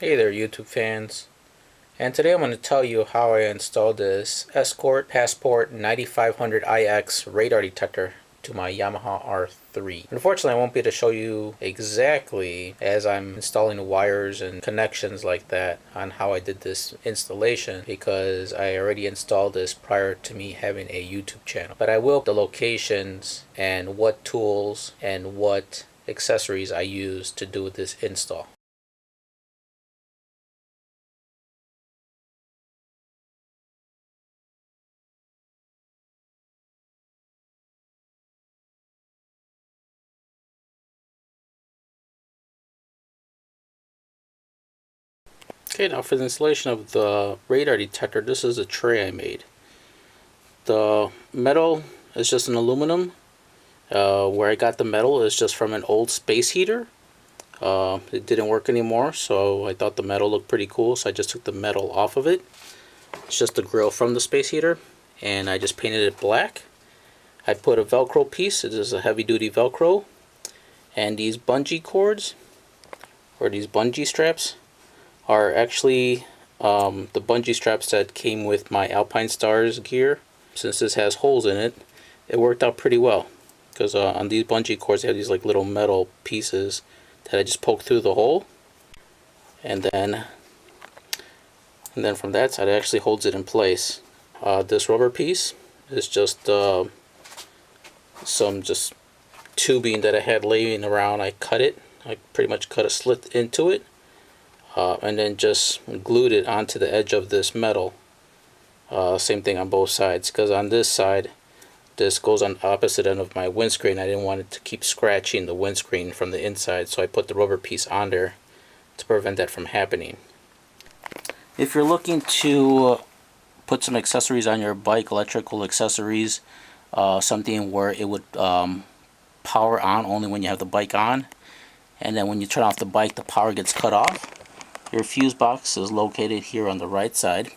Hey there YouTube fans, and today I'm going to tell you how I installed this Escort Passport 9500iX radar detector to my Yamaha R3. Unfortunately, I won't be able to show you exactly as I'm installing the wires and connections like that on how I did this installation, because I already installed this prior to me having a YouTube channel. But I will the locations and what tools and what accessories I use to do this install. Okay, now for the installation of the radar detector, this is a tray I made. The metal is just an aluminum. Where I got the metal is just from an old space heater. It didn't work anymore, so I thought the metal looked pretty cool, so I just took the metal off of it. It's just the grill from the space heater, and I just painted it black. I put a Velcro piece. It is a heavy-duty Velcro, and these bungee cords, or these bungee straps, are actually the bungee straps that came with my Alpine Stars gear. Since this has holes in it, it worked out pretty well, because on these bungee cords they have these like little metal pieces that I just poked through the hole, and then from that side it actually holds it in place. This rubber piece is just some tubing that I had laying around. I cut it. I pretty much cut a slit into it, and then just glued it onto the edge of this metal. Same thing on both sides, because on this side this goes on the opposite end of my windscreen. I didn't want it to keep scratching the windscreen from the inside, so I put the rubber piece on there to prevent that from happening. If you're looking to put some accessories on your bike, electrical accessories, something where it would power on only when you have the bike on, and then when you turn off the bike the power gets cut off, your fuse box is located here on the right side.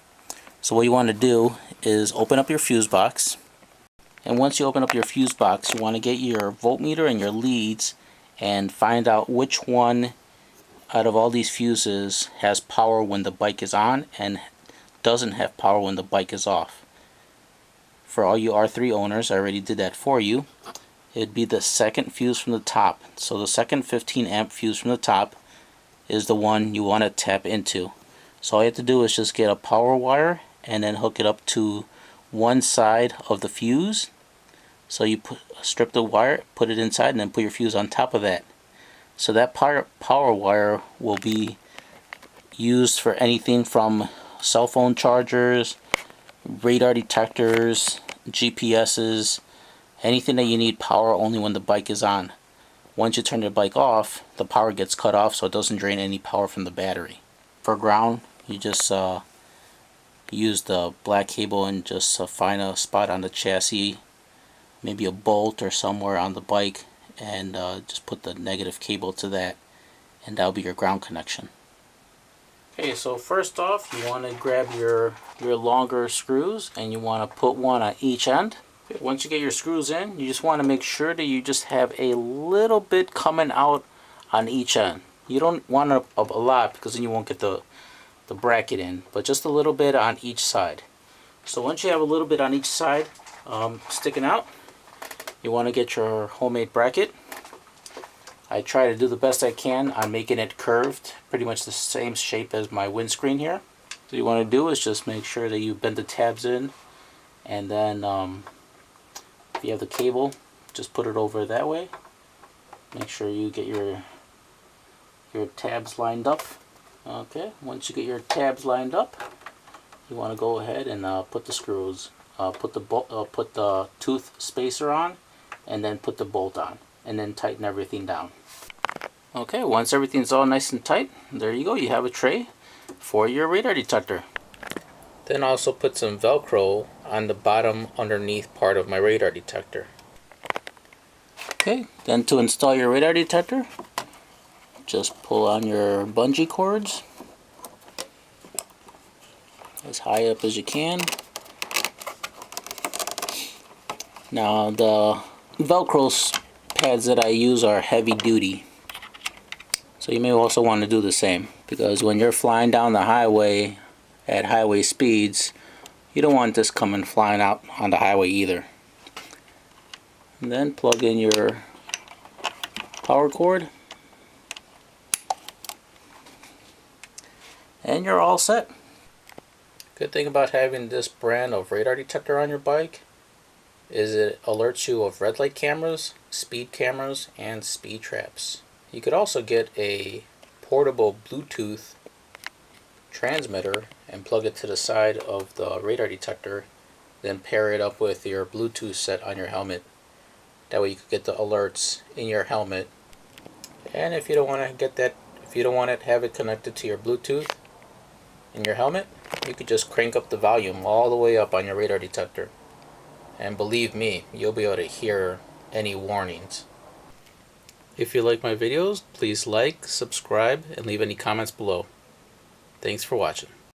So what you want to do is open up your fuse box, and once you open up your fuse box you want to get your voltmeter and your leads and find out which one out of all these fuses has power when the bike is on and doesn't have power when the bike is off. For all you R3 owners, I already did that for you. It'd be the second fuse from the top. So the second 15 amp fuse from the top is the one you want to tap into. So all you have to do is just get a power wire and then hook it up to one side of the fuse. So you strip the wire, put it inside, and then put your fuse on top of that. So that power wire will be used for anything from cell phone chargers, radar detectors, GPSs, anything that you need power only when the bike is on. Once you turn the bike off, the power gets cut off, so it doesn't drain any power from the battery. For ground, you just use the black cable and just find a spot on the chassis, maybe a bolt or somewhere on the bike, and just put the negative cable to that, and that'll be your ground connection. Okay, so first off you want to grab your longer screws, and you want to put one on each end. Okay, once you get your screws in, you just want to make sure that you just have a little bit coming out on each end. You don't want a lot, because then you won't get the bracket in, but just a little bit on each side. So once you have a little bit on each side sticking out, you want to get your homemade bracket. I try to do the best I can on making it curved, pretty much the same shape as my windscreen here. So you want to do is just make sure that you bend the tabs in, and then if you have the cable, just put it over that way. Make sure you get your tabs lined up. Okay, once you get your tabs lined up, you want to go ahead and put the screws, put the tooth spacer on, and then put the bolt on, and then tighten everything down. Okay, once everything's all nice and tight, there you go, you have a tray for your radar detector. Then also put some Velcro on the bottom underneath part of my radar detector. Okay, then to install your radar detector, just pull on your bungee cords as high up as you can. Now the Velcro pads that I use are heavy duty, So you may also want to do the same, because when you're flying down the highway at highway speeds, you don't want this coming flying out on the highway either. And then plug in your power cord, and you're all set. Good thing about having this brand of radar detector on your bike is it alerts you of red light cameras, speed cameras, and speed traps. You could also get a portable Bluetooth transmitter and plug it to the side of the radar detector, then pair it up with your Bluetooth set on your helmet. That way you could get the alerts in your helmet. And if you don't want to get that, if you don't want to have it connected to your Bluetooth in your helmet, you could just crank up the volume all the way up on your radar detector. And believe me, you'll be able to hear any warnings. If you like my videos, please like, subscribe, and leave any comments below. Thanks for watching.